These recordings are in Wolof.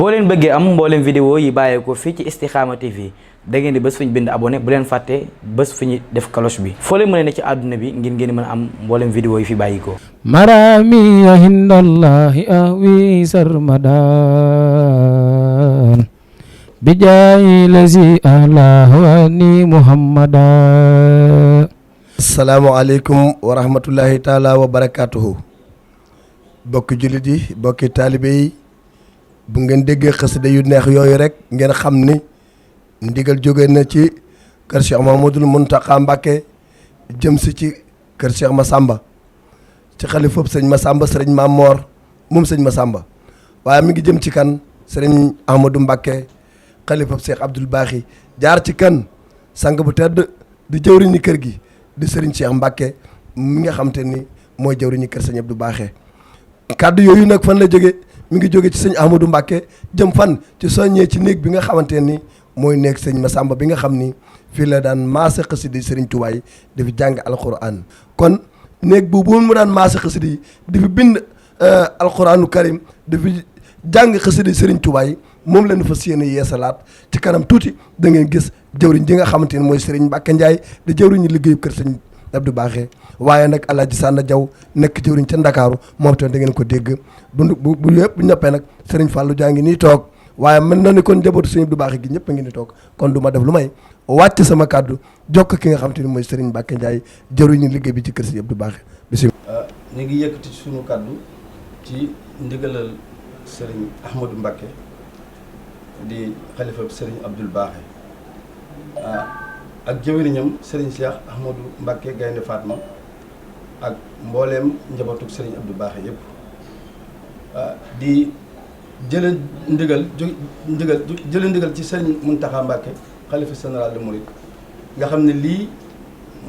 boo leen bëggee am mbooleem vidéo yi bàyyeekoo fii ci Istikhama TV da ngeen di bés fu ñu bind abonné bu leen fàtte bés fu ñu def cloche bi foo leen mën a ne ci àdduna bi ngeen mën a am mbooleem vidéo yi fi bàyyikoo marami hindallahi ahwi sarmadan bijaayi lazi ahlahani muhammadan. asalaamaaleykum wa rahmatullahi taala wa barakatuhu. bokki jullit yi bokki taalibe yi bu ngeen déggee xasida yu neex yooyu rek ngeen xam ni ndigal jóge na ci kër Cheikh Mouhamadoul Mountakha Mbacké jëm si ci kër Cheikh Massamba ci xalifab sëñ Massamba sëriñ Mamor moom sëñ Massamba waaye mi ngi jëm ci kan sëriñ Ahmadou Mbacké xalifab Cheikh Abdoul Baaxi jaar ci kan sang bu tedd di jëwriñu kër gi di sëriñ Cheikh Mbacké mi nga xam te ni mooy jëwriñu kër sëñ Abdou Baaxe kàddu yooyu nag fan la jóge mi ngi jóge ci sëñ Ahmadou Mbacké jëm fan ci soññee ci néeg bi nga xamante ni mooy néeg sëñ Massamba bi nga xam ni fii la daan maase xasida yi sëriñ Tuubaa yi di fi jàng alquran kon néeg boobu mu daan maase xasida yi di fi bind alquranu karim di fi jàng xasida yi sëriñ Tuubaa yi moom la ñu fas yéene yeesalaat ci kanam tuuti da ngeen gis jëwriñ ji nga xamante ni mooy sëriñ Mbacké Ndiaye di jëwriñu liggéeyu kër sëñ Abdou Baaxe waaye nag Alaaji Sànna Jaw nekk jëwriñ ca Ndakaaru moom tamit da ngeen ko dégg bu yëpp bu ñëppee nag sëriñ Fallou jaa ngi nii toog waaye mën na ni kon njabootu sëriñ Abdou Baaxe gi ñëpp a ngi ni toog kon du ma def lu may wàcc sama kàddu jokk ki nga xam te ni mooy sëriñ Mbacké Ndiaye jëwriñu liggéey bi ci kër sëriñ Abdou Baaxe bismillah. ñu ngi yëkkati suñu kàddu ci ndigalal sëriñ Ahmadou Mbacké di xalifa sëriñ Abdou Baaxe ak jëwriñam sëriñ Cheikh Ahmadou Mbacké Gaynde Fatma ak mbooleem njabootuk sëriñ Abdou Baaxe yëpp di jële ndigal ci sëriñ Mountakha Mbacké xalifa général de Mouride nga xam ne lii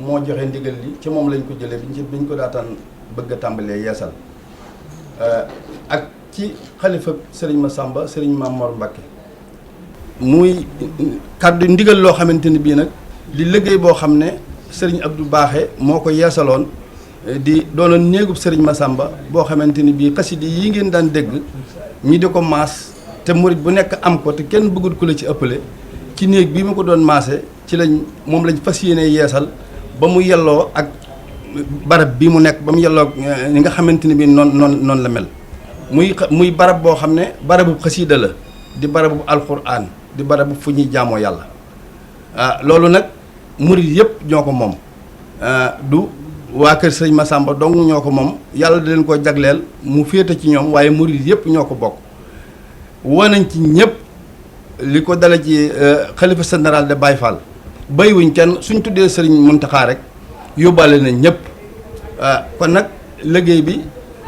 moo joxe ndigal li ci moom lañ ko jëlee biñ ko daataan bëgg a tàmbalee yeesal ak ci xalifa sëriñ Massamba sëriñ Mamor Mbacké muy kàddu ndigal loo xamante ni bii nag li liggéey boo xam ne sëriñ Abdou Baaxe moo ko yeesaloon di doonoon néegub sëriñ Massamba boo xamante ni bii xasida yi ngeen daan dégg ñi di ko maas te murit bu nekk am ko te kenn bëggul ku la ci ëppale ci néeg bii ma ko doon maase ci moom lañ fas yéene yeesal ba mu yelloo ak barab bi mu nekk ba mu yelloo ni nga xamante ni bii noonu la mel muy barab boo xam ne barabu xasida la di barabu alquran di barabu fu ñuy jaamoo yàlla loolu nag murit yëpp ñoo ko moom du waa kër sëriñ Massamba dong ñoo ko moom yàlla da leen ko jagleel mu féete ci ñoom waaye murit yëpp ñoo ko bokk woo nañ ci ñëpp li ko dala ci xalifa général de Baye Fall bàyyiwuñ kenn suñ tuddee sëriñ Mountakha rek yóbbaale nañ ñëpp kon nag liggéey bi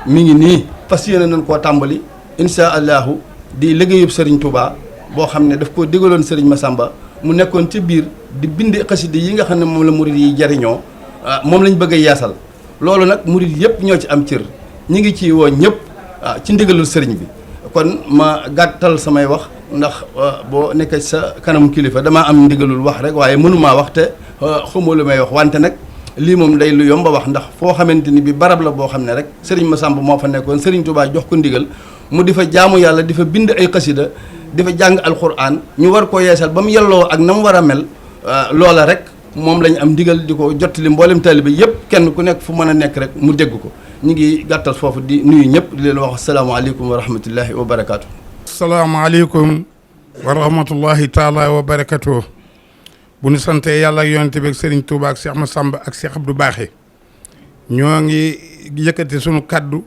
mi ngi nii fas yéene nañ koo tàmbali insha allahu di liggéeyub sëriñ Touba boo xam ne daf koo digaloon sëriñ Massamba mu nekkoon ci biir di bind xasida yi nga xam ne moom la murid yi jariñoo moom lañ bëgg a yeesal loolu nag murid yëpp ñoo ci am cër ñi ngi ci woo ñëpp ci ndigalul sëriñ bi kon ma gàttal samay wax ndax boo nekkee sa kanam kilifa damaa am ndigalul wax rek waaye mënumaa wax te xamoo lu may wax wante nag lii moom day lu yomba wax ndax foo xamante ni bi barab la boo xam ne rek sëriñ Massamba moo fa nekkoon sëriñ Touba jox ko ndigal mu di fa jaamu yàlla di fa bind ay xasida di fa jàng alquran ñu war koo yeesal ba mu yelloo ak na mu war a mel loola rek moom lañ am ndigal di ko jottali mboolem taalibe yëpp kenn ku nekk fu mën a nekk rek mu dégg ko ñu ngi gàttal foofu di nuyu ñëpp di leen wax asalaamaaleykum wa rahmatullahi wa barakaatu. asalaamaaleykum wa rahmatullahi taala wa barakaatu. bu ñu santee yàlla ak yonent bi ak Serigne Touba ak Cheikh Massamba ak Cheikh Abdou Baaxe ñoo ngi yëkkati sunu kaddu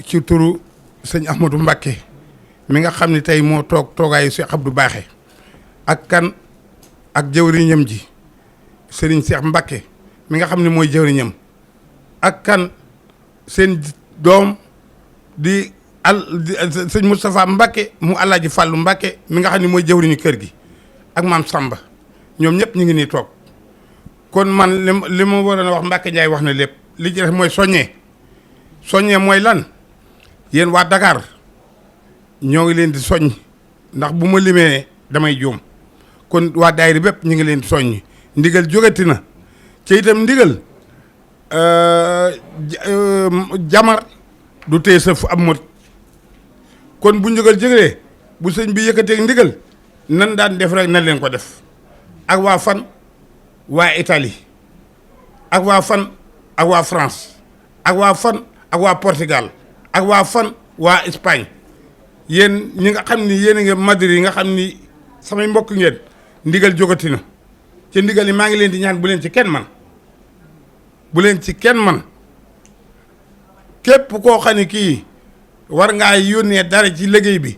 ci turu sëñ Ahmadou Mbacké mi nga xam ne tey moo toog toogaayu Cheikh Abdou Baaxe ak kan ak jëwriñam ji Serigne Cheikh Mbacké mi nga xam ne mooy jëwriñam ak kan seen doom di sëñ Moustapha Mbacké mu Alaaji Fàllu Mbacké mi nga xam ne mooy jëwriñu kër gi ak maam Samba ñoom ñëpp ñu ngi nii toog kon man li ma waroon a wax Mbacké Ndiaye wax na lépp li ci def mooy soññee mooy lan yéen waa Dakar ñoo ngi leen di soññ ndax bu ma limee damay juum kon waa daayira bépp ñu ngi leen di soññ ndigal jógati na ci itam ndigal jamar du téye sa fu ab mot kon bu ndigal jógee bu sëñ bi yëkkatee ndigal nan daan def rek nan leen ko def ak waa fan waa Italie ak waa fan ak waa France ak waa fan ak waa Portugal ak waa fan waa Espagne yéen ñi nga xam ni yéen a ngi Madrid yi nga xam ni samay mbokk ngeen ndigal jógati na ci ndigal yi maa ngi leen di ñaan bu leen ci kenn man bu leen ci kenn man képp koo xam ne kii war ngaa yónnee dara ci liggéey bi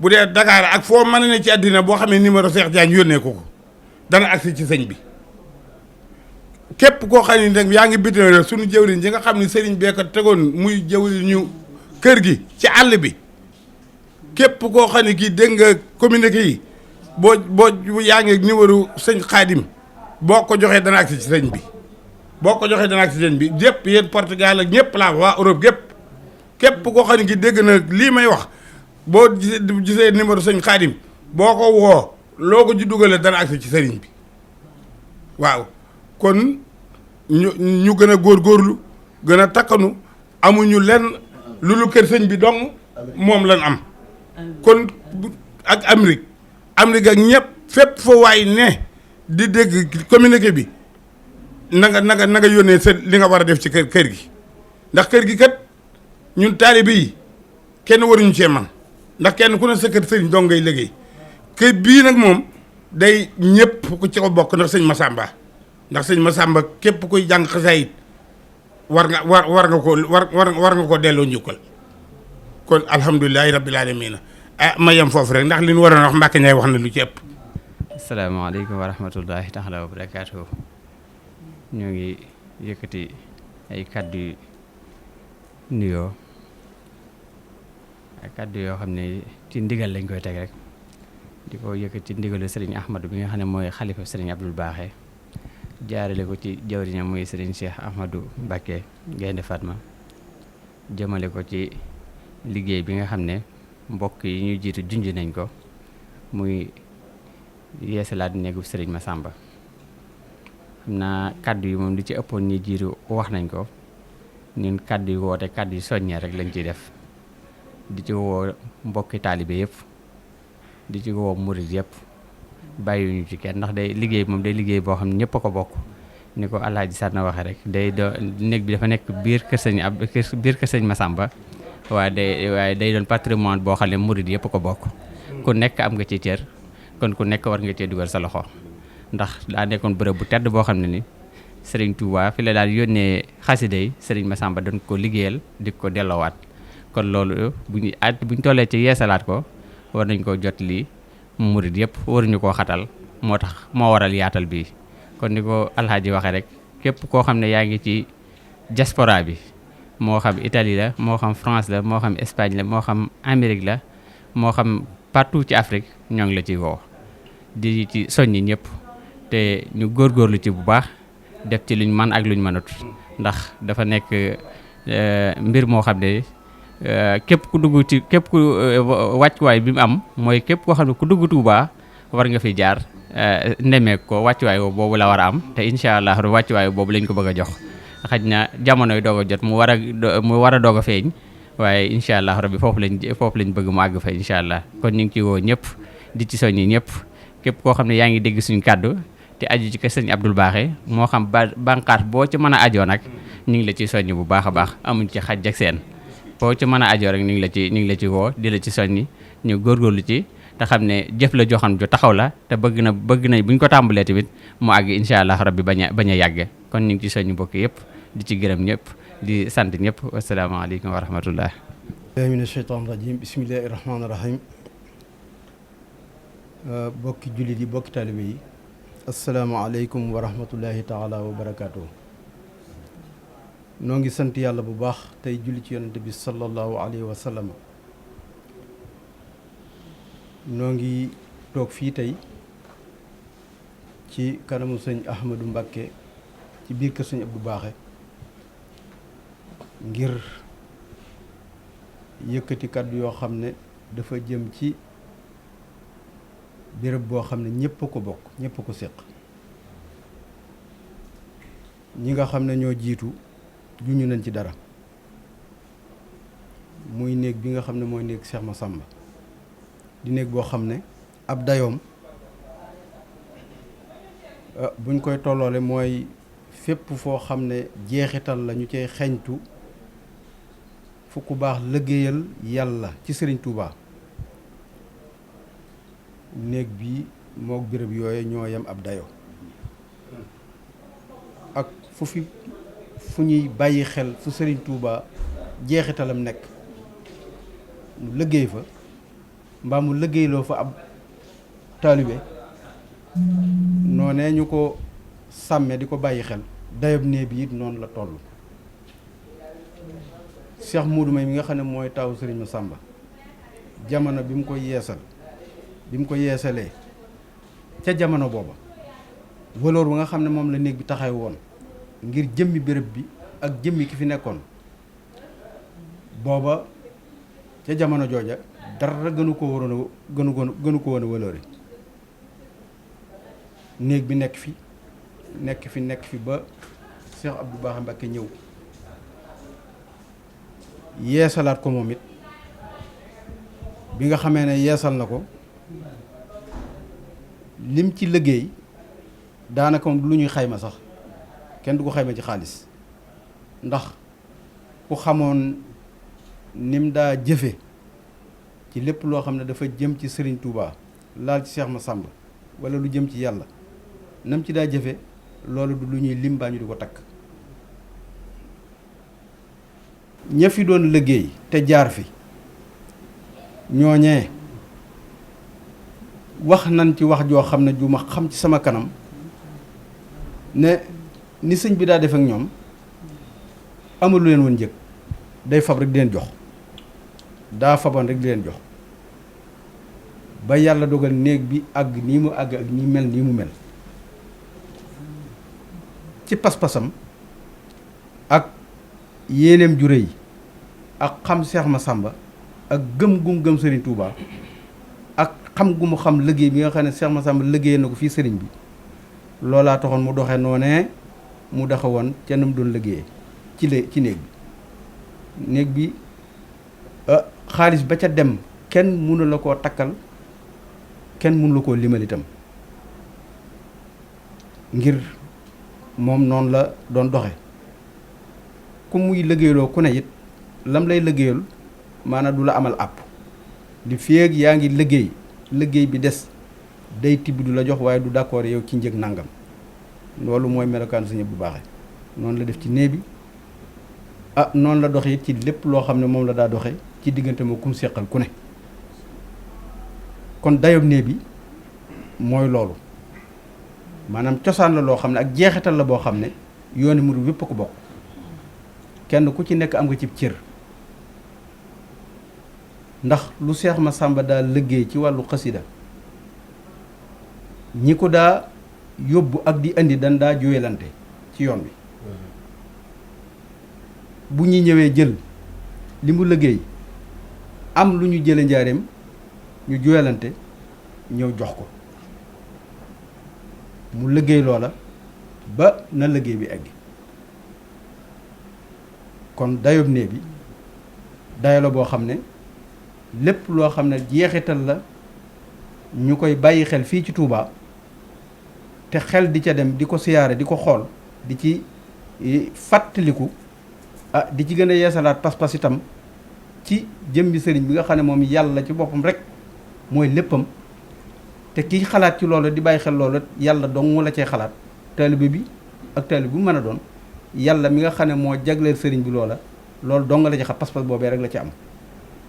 bu dee Dakar ak foo mën a ne ci àddina boo xamee numéro Cheikh Diagne yónnee ko dana agsi ci sëñ bi képp koo xam ne nag yaa ngi bitim rek suñu jëwriñ ji nga xam ne sëriñ bee ko tegoon muy jëwriñ ñu kër gi ci àll bi képp koo xam ne kii dégg nga communiqué yi boo yaa ngi numéro sëñ Xaadim boo ko joxee dana agsi ci sëñ bi boo ko joxee dana agsi ci sëñ bi yëpp yéen Portugal ak ñëpp laa waa Europe gépp képp koo xam ne kii dégg na lii may wax boo gisee numéro sëñ Xaadim boo ko woo loo ko ci dugalee dana agsi ci sëriñ bi waaw kon ñu gën a góorgóorlu gën a takkanu amuñu lenn lu kër sëñ bi dong moom lañ am kon ak Amérique ak ñëpp fépp fa waay ne di dégg communiqué bi na nga yónnee sa li nga war a def ci kër gi ndax kër gi kat ñun taalibe yi kenn waruñu cee man ndax kenn ku ne sa kër sëriñ dong ngay liggéey kër bii nag moom day ñëpp ku ci ko bokk ndax sëñ Massamba ndax sëñ Massamba képp kuy jàng xasaayit war nga ko delloo njukkal kon alhamdulilahi rabbil alamina ma yem foofu rek ndax li ñu waroon wax Mbacke Ndiaye wax na lu ci ëpp. asalaamaaleykum wa rahmatullahi taala wa barakaatuhu. ñoo ngi yëkkati ay kàddu nuyoo ay kàddu yoo xam ne ci ndigal lañ koy teg rek di ko yëkkati ndigalu sëriñ Ahmadou bi nga xam ne mooy xalifa sëriñ Abdoul Baaxe jaarale ko ci jawriñam muy sëriñ Cheikh Ahmadou Mbacké Gaynde Fatma jëmale ko ci liggéey bi nga xam ne mbokk yi ñu jiitu junj nañ ko muy yeesalaat néegu sëriñ Massamba xam naa kàddu yi moom li ci ëppoon ñi jiitu wax nañ ko ñun kàddu yi woote kàddu yi soññee rek lañ ciy def di ci woo mbokki taalibe yëpp di ci woo murid yëpp bàyyiwuñu ci kenn ndax day liggéey moom day liggéey boo xam ne ñëpp a ko bokk ni ko Alaaji Sarna waxee rek day néeg bi dafa nekk biir kër sëñ Massamba waaye day doon patrimoine boo xam ne murid yëpp ko bokk ku nekk am nga ci cër kon ku nekk war nga cee dugal sa loxo ndax daa nekkoon bërëb bu tedd boo xam ne ni Serigne Touba fi la daal yónnee xasida yi Serigne Massamba doon ko liggéeyal di ko delloowaat kon loolu buñu tollee ci yeesalaat ko war nañ koo jot lii murid yëpp waruñu koo xatal moo tax moo waral yaatal bi kon ni ko alxaaji waxee rek képp koo xam ne yaa ngi ci diaspora bi moo xam Italie la moo xam France la moo xam Espagne la moo xam Amérique la moo xam partout ci Afrique ñoo ngi la ci woo di ci soññi ñëpp te ñu góorgóorlu ci bu baax def ci luñ man ak luñ mënut ndax dafa nekk mbir moo xam ne képp ku wàccuwaay bi mu am mooy képp koo xam ne ku dugg Touba war nga fi jaar ndemeek ko wàccuwaay boobu la war a am te incha allah wàccuwaay boobu lañ ko bëgg a jox xaj na jamonoy doog a jot mu war a doog a feeñ waaye incha allah rabbi foofu lañ bëgg mu àgg fa incha allah kon ñu ngi ci woo ñëpp di ci soññi ñëpp képp koo xam ne yaa ngi dégg suñu kàddu te aju ci kër sëñ Abdoul Baaxe moo xam bànqaas boo ci mën a ajoo nag ñu ngi la ci soññi bu baax a baax amuñ ci xaj ak seen boo ci mën a ajoo rek ñu ngi la ci woo di la ci soññi ñu góorgóorlu ci te xam ne jëf la joo xam ju taxaw la te bëgg na buñ ko tàmbalee tamit mu àgg incha allah rabbi bañ a yàgge kon ñu ngi ci soññi mbokk yëpp di ci gërëm ñëpp di sant ñëpp wasalaamaaleykum wa rahmatullah mina sheytaan rajim bismillahi rahmaani rahim bokki jullit yi bokki taalibe yi asalaamaaleykum wa rahmatullahi taala wa barakaatu. noo ngi sant yàlla bu baax tey julli ci yonante bi sallallahu alayhi wa sallam noo ngi toog fii tey ci kanamu sëñ Ahmadou Mbacké ci biir kër sëñ Abdou Baaxe ngir yëkkati kàddu yoo xam ne dafa jëm ci béréb boo xam ne ñëpp a ko bokk ñëpp a ko séq ñi nga xam ne ñoo jiitu juñu nañ ci dara muy néeg bi nga xam ne mooy néeg Cheikh Massamba di néeg boo xam ne ab dayoom buñ koy tolloole mooy fépp foo xam ne jeexital la ñu cay xeñtu fu ku baax liggéeyal yàlla ci Sëriñ Tuubaa néeg bi mook béréb yooye ñoo yem ab dayo ak fu ñuy bàyyi xel fu Sëriñ Tuubaa jeexitalam nekk mu liggéey fa mbaa mu liggéeyloo fa ab taalibe noonee ñu ko sàmme di ko bàyyi xel dayob néeg bi it noonu la toll. Cheikh Modou May mi nga xam ne mooy taawu Sëriñ Massamba jamono bi mu ko yeesalee ca jamono booba waloor ba nga xam ne moom la néeg bi taxaw woon ngir jëmmi béréb bi ak jëmmi ki fi nekkoon booba ca jamono jooja dara gënu ko woon a waloori néeg bi nekk fi ba Cheikh Abdou Bakhe Mbacké ñëw yeesalaat ko moom it bi nga xamee ne yeesal na ko lim ci liggéey daanaka moom lu ñuy xayma sax kenn du ko xayma ci xaalis ndax ku xamoon nim daa jëfe ci lépp loo xam ne dafa jëm ci Serigne Touba laal ci Cheikh Massamba wala lu jëm ci yàlla nam ci daa jëfe loolu du lu ñuy lim baa ñu di ko takk ña fi doon liggéey te jaar fi ñooñee wax nañ ci wax joo xam ne ju ma xam ci sama kanam ne ni sëñ bi daa def ak ñoom amalu leen woon njëg day fab rek di leen jox daa faboon rek di leen jox ba yàlla dogal néeg bi àgg nii mu àgg ak ñi mel nii mu mel ci pas-pasam ak yéeneem ju rëy ak xam Cheikh Massamba ak gëm gum gëm Serigne Touba ak xam gu mu xam liggéey bi nga xam ne Cheikh Massamba liggéey na ko fii Serigne bi loolaa taxoon mu doxee noonee mu doxe woon ca na mu doon liggéeyee ci néeg bi xaalis ba ca dem kenn mënu la koo takkal kenn mënu la koo limal itam ngir moom noonu la doon doxe ku muy liggéeyloo ku ne it lam lay liggéeyal maanaam du la amal àpp li feeg yaa ngi liggéey bi des day tibb du la jox waaye du d'accord yow ci njëg nangam loolu mooy melokaan Sëñ Abdou Bakhe noonu la def ci néeg bi noonu la doxe it ci lépp loo xam ne moom la daa doxe ci diggante moo kum seqal ku ne kon dayob néeg bi mooy loolu maanaam cosaan la loo xam ne ak jeexital la boo xam ne yooni murid wépp a ko bokk kenn ku ci nekk am nga cib cër ndax lu Cheikh Massamba daa liggéey ci wàllu xasida ñi ko daa yóbbu ak di indi dan daa juyelante ci yoon bi bu ñuy ñëwee jël li mu liggéey am lu ñu jële njaareem ñu juyelante ñëw jox ko mu liggéey loola ba na liggéey bi egg kon dayob néeg bi dayo la boo xam ne lépp loo xam ne jeexital la ñu koy bàyyi xel fii ci Touba te xel di ca dem di ko siyaare di ko xool di ci fàttaliku di ci gën a yeesalaat pas-pas itam ci jëmmi sëriñ bi nga xam ne moom yàlla ci boppam rek mooy léppam te kiy xalaat ci loolu di bàyyi xel loolu yàlla dong la cay xalaat taalibe bi ak taalibe bu mën a doon yàlla mi nga xam ne moo jagleel sëriñ bi loolu dong la ci xam pas-pas boobee rek la ci am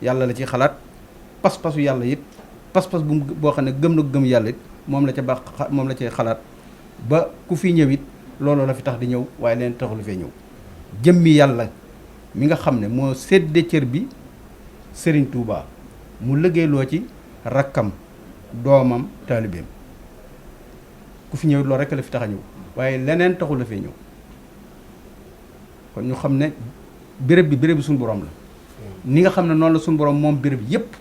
yàlla la ci xalaat pas-pasu yàlla it pas-pas boo xam ne gëm na gëm yàlla it moom la ca baax moom la cay xalaat ba ku fi ñëw it looloo la fi tax di ñëw waaye leen taxul fee ñëw jëmmi yàlla mi nga xam ne moo séddee cër bi sëriñ Touba mu liggéeyloo ci rakkam doomam taalibeem ku fi ñëw loolu rek la fi tax a ñëw waaye leneen taxul la fee ñëw kon ñu xam ne béréb bi suñu borom la ni nga xam ne noonu la suñu borom moom béréb yépp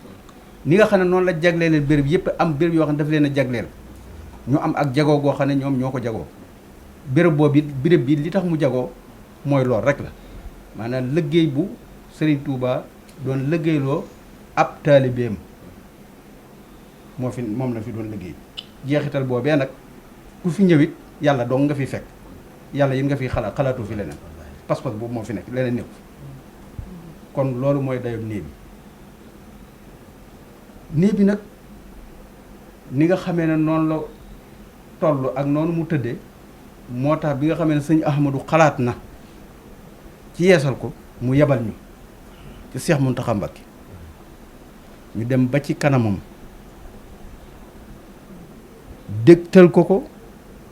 ni nga xam ne noonu la jagleel béréb yépp am béréb yoo xam ne daf leen a jagleel ñu am ak jagoo goo xam ne ñoom ñoo ko jagoo béréb boobu béréb bi li tax mu jagoo mooy lool rek la maanaam liggéey bu Serigne Touba doon liggéeyloo ab taalibeem moom la fi doon liggéey jeexital boobee nag ku fi ñëwit yàlla dong nga fi fekk yàlla yi nga fi xalaatu fi leneen pas-pas boobu moo fi nekk leneen nekk kon loolu mooy dayob néeg bi nag ni nga xamee ne noonu la toll ak noonu mu tëddee moo tax bi nga xamee ne sëñ Ahmadou xalaat na ci yeesal ko mu yebal ñu ci Cheikh Mountakha Mbacké ñu dem ba ci kanamam dégtal ko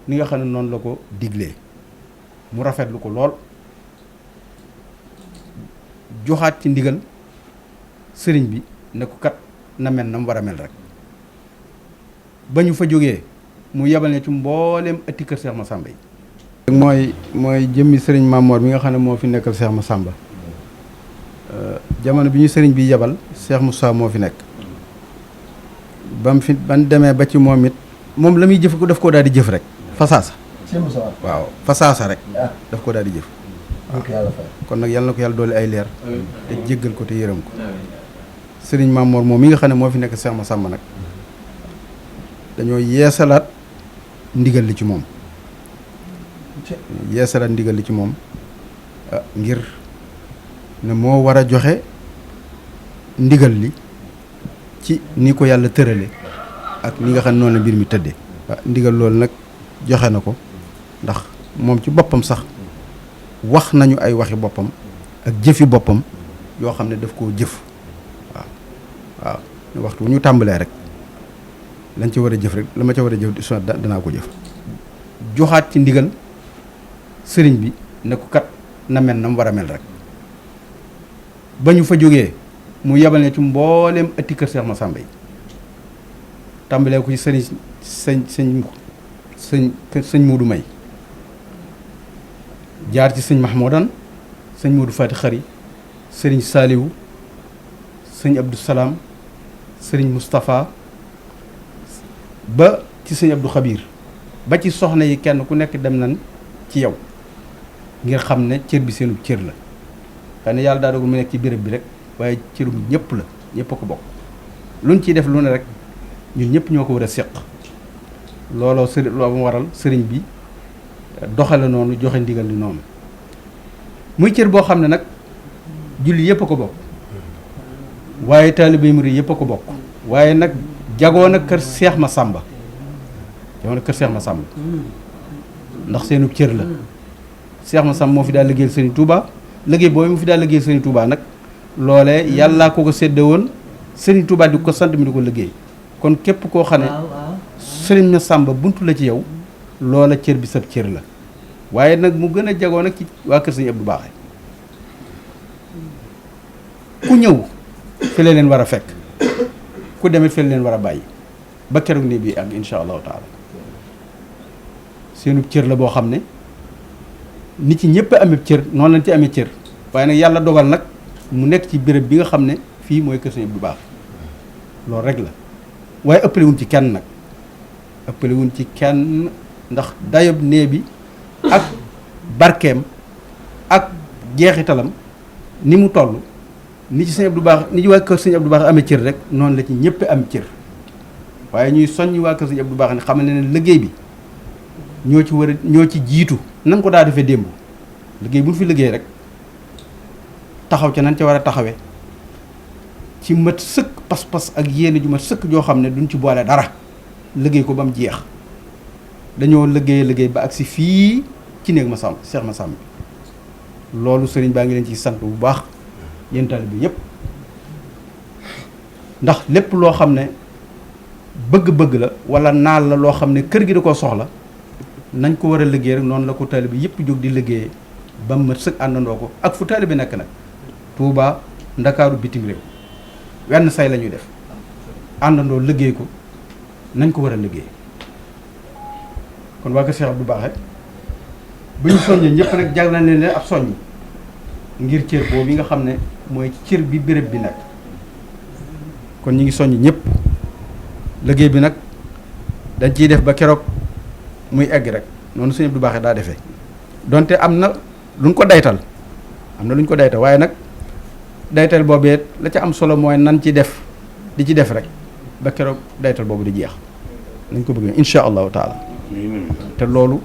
ni nga xam ne noonu la ko diglee mu rafetlu ko lool joxaat ci ndigal sëriñ bi ne ko kat na mel na mu war a mel rek ba ñu fa jógee mu yebal ne ci mbooleem ëtti kër Cheikh Massamba yi mooy jëmmi sëriñ Mamor mi nga xam ne moo fi nekkal Cheikh Massamba jamono bi ñu sëriñ bi yebal Cheikh Moussa moo fi nekk ban demee ba ci moom it moom la muy jëf ko daf koo daal di jëf rek fasaasa waaw fasaasa rek daf koo daal di jëf kon nag yàlla na ko yàlla doole ay leer te jéggal ko te yërëm ko sëriñ Mamor moom mi nga xam ne moo fi nekk Cheikh Massamba nag dañoo yeesalaat ndigal li ci moom ngir ne moo war a joxe ndigal li ci ni ko yàlla tërale ak ni nga xam ne noonu la mbir mi tëddee ndigal loolu nag joxe na ko ndax moom ci boppam sax wax nañu ay waxi boppam ak jëfi boppam yoo xam ne daf koo jëf waaw waxtu wu ñu tàmbalee rek lañ ci war a jëf rek la ma ca war a jëf danaa ko jëf joxaat ci ndigal sëriñ bi ne ko kat na mel na mu war a mel rek ba ñu fa jógee mu yebal ne ci mbooleem ëtti kër Cheikh Massamba yi tàmbalee ko ci sëñ Muudu May jaar ci sëñ Mahmoudan sëñ Muudu Fati Xari sëriñ Saaliwu sëñ Abdou Salaam sëriñ Moustapha ba ci sëñ Abdou Xabir ba ci soxna yi kenn ku nekk dem nañ ci yow ngir xam ne cër bi seenu cër la xëy na yàlla daa dogal mu nekk ci béréb bi rek waaye cërum ñëpp la ñëpp a ko bokk luñ ciy def lu ne rek ñun ñëpp ñoo ko war a séq looloo mu waral sëriñ bi doxale noonu joxe ndigal li noonu muy cër boo xam ne nag julli yëpp a ko bokk waaye taalibe murid yëpp a ko bokk waaye nag jagoo na kër Cheikh Massamba ndax seenu cër la Cheikh Massamba moo fi daal liggéeyal Sëriñ Touba liggéey boobu mu fi daal liggéeyal Sëriñ Touba nag loolee yàllaa ko sédde woon Sëriñ Touba di ko sant mi di ko liggéey kon képp koo xam ne Sëriñ Massamba buntu la ci yow loola cër bi sab cër la waaye nag mu gën a jagoo nag ci waa kër Sëriñ Abdou Baaxe ku ñëw fi la leen war a fekk ku demit fi la leen war a bàyyi ba keroog nii bii ak insha allahu taala seenu cër la boo xam ne nit ci ñëpp amee cër noonu lañ ci amee cër waaye nag yàlla dogal nag mu nekk ci béréb bi nga xam ne fii mooy kër Sëriñ Abdou Baaxe loolu rek la waaye ëppale wuñ ci kenn nag ëppale wuñ ci kenn ndax dayob nee bi ak barkeem ak jeexitalam ni mu toll ni ci Sëriñ Abdou Baaxe ni ci waa kër Sëriñ Abdou Baaxe amee cër rek noonu la ci ñëpp am cër waaye ñuy soññ waa kër Sëriñ Abdou Baaxe ne xamal ne liggéey bi ñoo ci jiitu nan ko daa defee démb liggéey bu ñu fi liggéey rek taxaw ca nan ca war a taxawee ci mat sëkk pas-pas ak yéene ju mat sëkk joo xam ne duñ ci boole dara liggéey ko ba mu jeex dañoo liggéey ba agsi fii ci néeg Massamba Cheikh Massamba loolu sëriñ baa ngi leen ci sant bu baax yéen taalibe bi yépp ndax lépp loo xam ne bëgg-bëgg la wala naal la loo xam ne kër gi da koo soxla nañ ko war a liggéey rek noonu la ko taalibe bi yëpp jóg di liggéeyee ba mu mat sëkk àndandoo ko ak fu taalibe bi nekk nag Touba Ndakaaru bitim réew wenn say la ñuy def àndandoo liggéey ko nañ ko war a liggéey kon waa kër Cheikh Abdou Baaxe bu ñu soññee ñëpp nag jag nañ leen ab soññ ngir cër boobu yi nga xam ne mooy cër bi béréb bi nekk kon ñi ngi soññ ñëpp liggéey bi nag dañ ciy def ba keroog muy egg rek noonu Sëriñ Abdou Baaxe daa defee donte am na luñ ko daytal waaye nag daytal boobee la ca am solo mooy nan ci def di ci def rek ba keroog daytal boobu di jeex nañ ko bëgg incha allahu taala te loolu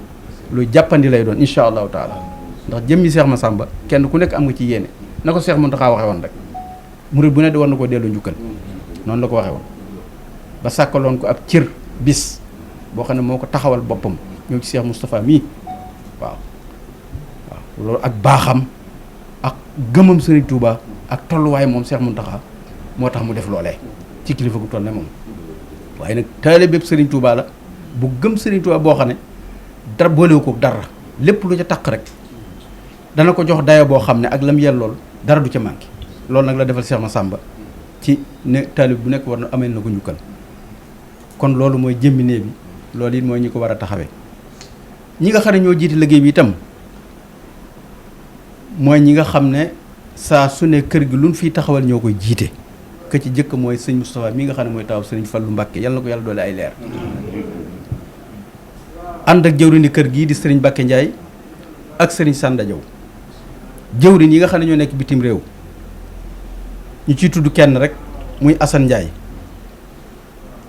lu jàppandi lay doon incha allahu taala ndax jëmmi Seex Masamba kenn ku nekk am nga ci yéene na ko Seex Muntaxa waxee woon rek murid bu ne di war na koo delloo njukkal noonu la ko waxee woon ba sàkkaloon ko ab cër bis boo xam ne moo ko taxawal boppam ñëw ci Seex Moustapha mii waaw loolu ak baaxam ak gëmam Serigne Touba ak tolluwaay moom Seex Muntaxa moo tax mu def loolee ci kilifa gu toll ne moom waaye nag taalibe bépp Serigne Touba la bu gëm Serigne Touba boo xam ne dara boolewu ko dara lépp lu ca taq rek dana ko jox dayo boo xam ne ak lam yellool dara du ca manqué loolu nag la defal Seex Masamba ci ne taalibe bu nekk war na ameel na ko njukkal kon loolu mooy jëmmi nee bi loolu it mooy ñi ko war a taxawee ñi nga xam ne ñoo jiite liggéey bi itam mooy ñi nga xam ne saa su ne kër gi luñ fiy taxawal ñoo koy jiite ka ci jëkk mooy sëñ Moustapha mi nga xam ne mooy taw sëñ Fallu Mbàkke yàlla na ko yàlla doole ay leer ànd ak jëwriñi kër gii di sëriñ Mbàkke Njaay ak sëriñ Sànda Jaw jëwriñ yi nga xam ne ñoo nekk bitim réew ñu ciy tudd kenn rek muy Asan Njaay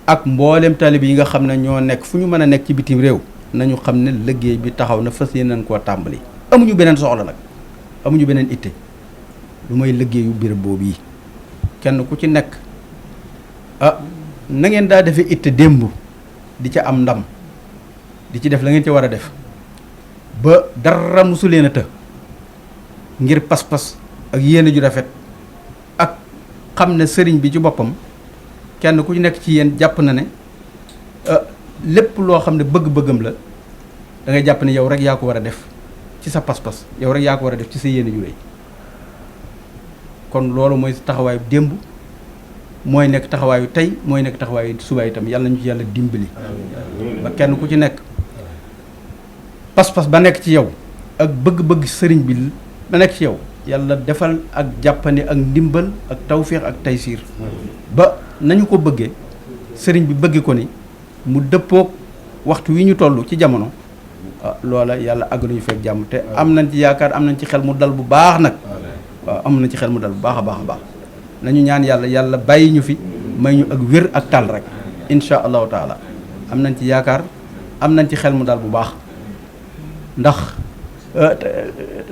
ak mboolem taalibe yi nga xam ne ñoo nekk fu ñu mën a nekk ci bitim réew nañu xam ne liggéey bi taxaw na fas yéene nañ koo tàmbali amuñu beneen soxla nag amuñu beneen itte lu may liggéeyu béréb boobu yi kenn ku ci nekk na ngeen daa defee itte démb di ca am ndam di ci def la ngeen ca war a def ba dara mosu leen a të ngir pas-pas ak yéene ju rafet ak xam ne sëriñ bi ci boppam kenn ku ci nekk ci yéen jàpp na ne lépp loo xam ne bëgg-bëggam la da ngay jàpp ne yow rek yaa ko war a def ci sa pas-pas yow rek yaa ko war a def ci sa yéene ju rëy kon loolu mooy taxawaayu démb mooy nekk taxawaayu tey mooy nekk taxawaayu suba itam yàlla ñu ci yàlla dimbali ba kenn ku ci nekk pas-pas ba nekk ci yow ak bëgg-bëgg sëriñ bi ba nekk ci yow yàlla defal ak jàppandi ak ndimbal ak tawféex ak taysiir ba nañu ko bëggee sëriñ bi bëgge ko ni mu dëppoog waxtu wi ñu toll ci jamono loola yàlla àgg nañu fekk jàmm te am nañ ci yaakaar am nañ ci xel mu dal bu baax nag waaw am nañ ci xel mu dal bu baax a baax a baax nañu ñaan yàlla bàyyi ñu fi may ñu ak wér ak tal rek insha allahu taala am nañ ci yaakaar am nañ ci xel mu dal bu baax ndax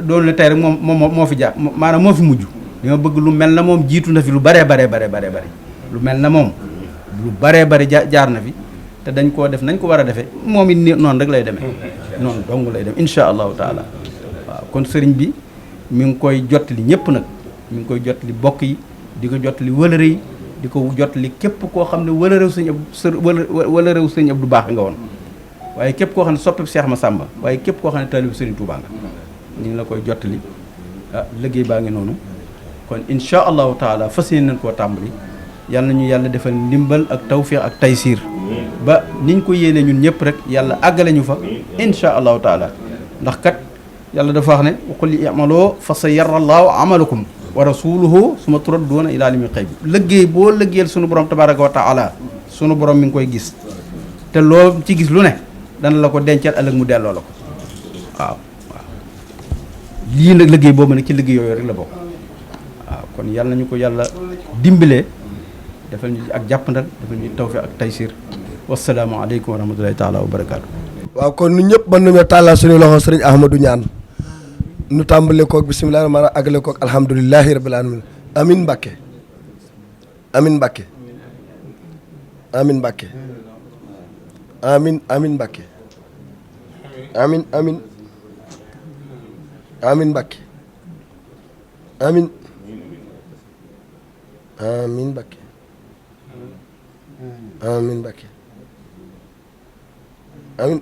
doon la tey rek moom moo fi jaar maanaam moo fi mujj li ma bëgg lu mel na moom jiitu na fi lu baree bare lu mel na moom lu baree bare jaar na fi te dañ koo def nañ ko war a defee moom it noonu rek lay demee noonu dong lay dem insha allahu taala waaw kon sëriñ bi mi ngi koy jottali ñëpp nag mi ngi koy jottali bokk yi di ko jottali wëlëre yi di ko jottali képp koo xam ne wëlërew sëñ Abdou Baax nga woon waaye képp koo xam ne soppeeku Seex Masamba waaye képp koo xam ne taalibu Sëriñ Tuubaa nga ñu ngi la koy jottali liggéey baa ngi noonu kon insha allahu taala fas yéene nañ koo tàmbali yàlla nañu yàlla defal ndimbal ak tawfiix ak taysiir ba niñ ko yéene ñun ñëpp rek yàlla àggale ñu fa insha allahu taala ndax kat yàlla dafa wax ne wa qul i'maloo fa sayara allahu amalakum wa rasuluhu suma turadduuna ilaa alimil xayb liggéey boo liggéeyal sunu borom tabaraka wa taala sunu borom mi ngi koy gis te loo ci gis lu ne dana la ko dencal ëllëg mu delloo la ko waaw lii nag liggéey boobu nag ci liggéey yooyu rek la bokk waaw kon yàlla nañu ko yàlla dimbalee defal ñu ak jàppandal defal ñu tawfiq ak taysiir wassalaamu aleykum wa rahmatullahi taala wa barakaatu. waaw kon nu ñëpp mën nañoo tàllal suñu loxo sëriñ Ahmadou ñaan nu tàmbale koog bisimilah rahmaani rahiim àggale koog alhamdulilahi rabbil alamin amin Mbàkke amin Mbàkke amin Mbàkke amin Mbàkke amin Mbàkke amin Mbàkke amin Mbàkke amin